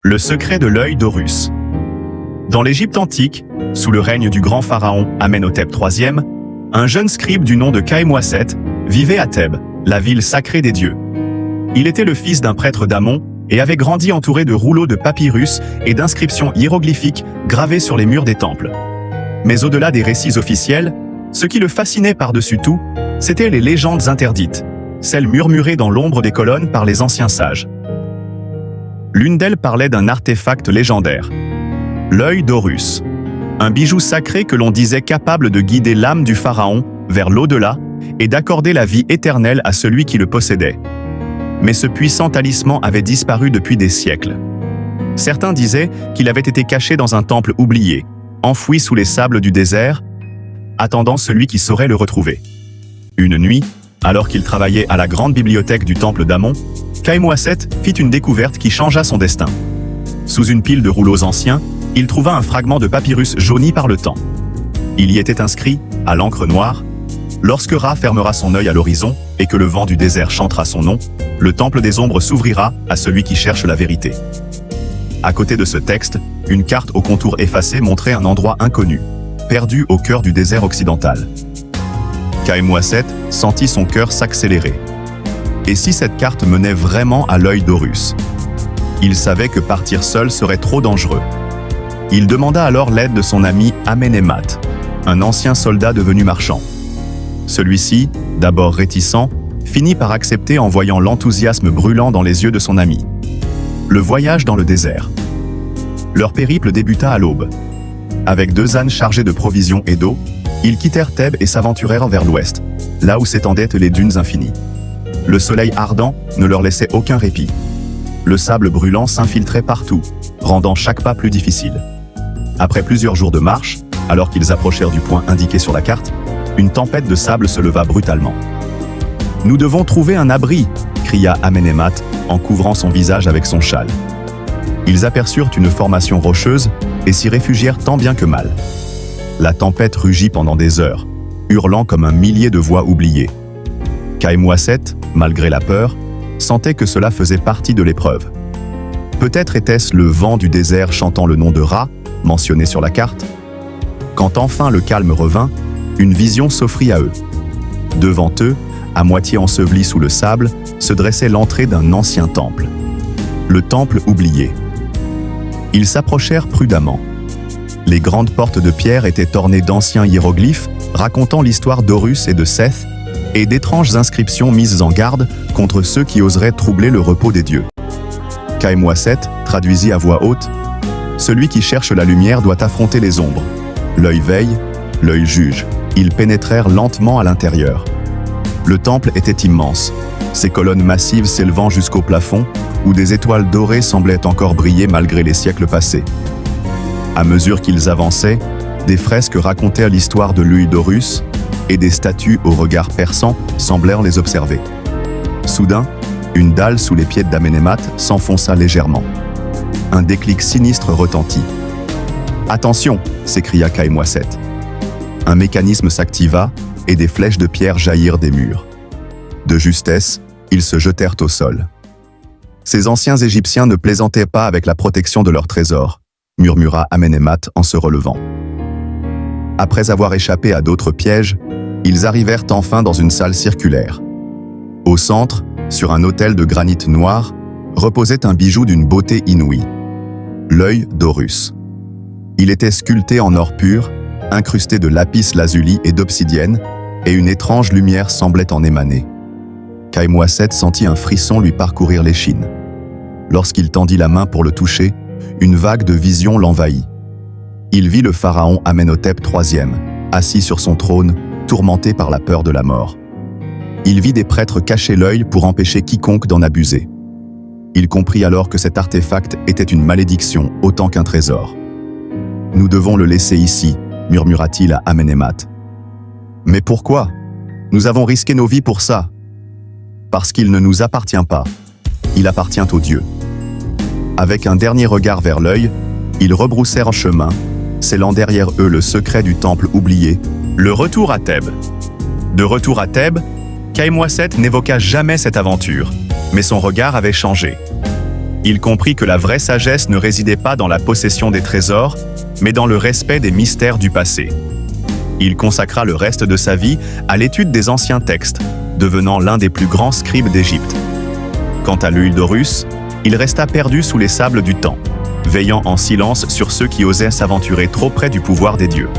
Le secret de l'œil d'Horus. Dans l'Égypte antique, sous le règne du grand pharaon Amenhotep III, un jeune scribe du nom de Khaemouaset vivait à Thèbes, la ville sacrée des dieux. Il était le fils d'un prêtre d'Amon et avait grandi entouré de rouleaux de papyrus et d'inscriptions hiéroglyphiques gravées sur les murs des temples. Mais au-delà des récits officiels, ce qui le fascinait par-dessus tout, c'étaient les légendes interdites, celles murmurées dans l'ombre des colonnes par les anciens sages. L'une d'elles parlait d'un artefact légendaire, l'œil d'Horus, un bijou sacré que l'on disait capable de guider l'âme du pharaon vers l'au-delà et d'accorder la vie éternelle à celui qui le possédait. Mais ce puissant talisman avait disparu depuis des siècles. Certains disaient qu'il avait été caché dans un temple oublié, enfoui sous les sables du désert, attendant celui qui saurait le retrouver. Une nuit, alors qu'il travaillait à la grande bibliothèque du temple d'Amon, Khaemouaset fit une découverte qui changea son destin. Sous une pile de rouleaux anciens, il trouva un fragment de papyrus jauni par le temps. Il y était inscrit, à l'encre noire, « Lorsque Ra fermera son œil à l'horizon et que le vent du désert chantera son nom, le temple des ombres s'ouvrira à celui qui cherche la vérité. » À côté de ce texte, une carte au contour effacé montrait un endroit inconnu, perdu au cœur du désert occidental. Khaemouaset sentit son cœur s'accélérer. Et si cette carte menait vraiment à l'œil d'Horus? Il savait que partir seul serait trop dangereux. Il demanda alors l'aide de son ami Amenemhat, un ancien soldat devenu marchand. Celui-ci, d'abord réticent, finit par accepter en voyant l'enthousiasme brûlant dans les yeux de son ami. Le voyage dans le désert. Leur périple débuta à l'aube. Avec 2 ânes chargés de provisions et d'eau, ils quittèrent Thèbes et s'aventurèrent vers l'ouest, là où s'étendaient les dunes infinies. Le soleil ardent ne leur laissait aucun répit. Le sable brûlant s'infiltrait partout, rendant chaque pas plus difficile. Après plusieurs jours de marche, alors qu'ils approchèrent du point indiqué sur la carte, une tempête de sable se leva brutalement. « Nous devons trouver un abri !» cria Amenemhat en couvrant son visage avec son châle. Ils aperçurent une formation rocheuse et s'y réfugièrent tant bien que mal. La tempête rugit pendant des heures, hurlant comme un millier de voix oubliées. Khaemouaset, malgré la peur, sentait que cela faisait partie de l'épreuve. Peut-être était-ce le vent du désert chantant le nom de Ra, mentionné sur la carte. Quand enfin le calme revint, une vision s'offrit à eux. Devant eux, à moitié enseveli sous le sable, se dressait l'entrée d'un ancien temple. Le temple oublié. Ils s'approchèrent prudemment. Les grandes portes de pierre étaient ornées d'anciens hiéroglyphes racontant l'histoire d'Horus et de Seth, et d'étranges inscriptions mises en garde contre ceux qui oseraient troubler le repos des dieux. Khaemouaset traduisit à voix haute « Celui qui cherche la lumière doit affronter les ombres. L'œil veille, l'œil juge. » Ils pénétrèrent lentement à l'intérieur. Le temple était immense, ses colonnes massives s'élevant jusqu'au plafond, où des étoiles dorées semblaient encore briller malgré les siècles passés. À mesure qu'ils avançaient, des fresques racontèrent l'histoire de l'œil d'Horus, et des statues au regard perçant semblèrent les observer. Soudain, une dalle sous les pieds d'Amenemhat s'enfonça légèrement. Un déclic sinistre retentit. « Attention !» s'écria Khaemouaset. Un mécanisme s'activa et des flèches de pierre jaillirent des murs. De justesse, ils se jetèrent au sol. Ces anciens Égyptiens ne plaisantaient pas avec la protection de leurs trésors, murmura Amenemhat en se relevant. Après avoir échappé à d'autres pièges, ils arrivèrent enfin dans une salle circulaire. Au centre, sur un autel de granit noir, reposait un bijou d'une beauté inouïe, l'œil d'Horus. Il était sculpté en or pur, incrusté de lapis lazuli et d'obsidienne, et une étrange lumière semblait en émaner. Khaemouaset sentit un frisson lui parcourir l'échine. Lorsqu'il tendit la main pour le toucher, une vague de vision l'envahit. Il vit le pharaon Amenhotep III, assis sur son trône, tourmenté par la peur de la mort. Il vit des prêtres cacher l'œil pour empêcher quiconque d'en abuser. Il comprit alors que cet artefact était une malédiction autant qu'un trésor. « Nous devons le laisser ici », murmura-t-il à Amenemhat. « Mais pourquoi? Nous avons risqué nos vies pour ça. » « Parce qu'il ne nous appartient pas. Il appartient aux dieux. » Avec un dernier regard vers l'œil, ils rebroussèrent en chemin, scellant derrière eux le secret du temple oublié, le retour à Thèbes. De retour à Thèbes, Khaemouaset n'évoqua jamais cette aventure, mais son regard avait changé. Il comprit que la vraie sagesse ne résidait pas dans la possession des trésors, mais dans le respect des mystères du passé. Il consacra le reste de sa vie à l'étude des anciens textes, devenant l'un des plus grands scribes d'Égypte. Quant à Eudorus, il resta perdu sous les sables du temps, veillant en silence sur ceux qui osaient s'aventurer trop près du pouvoir des dieux.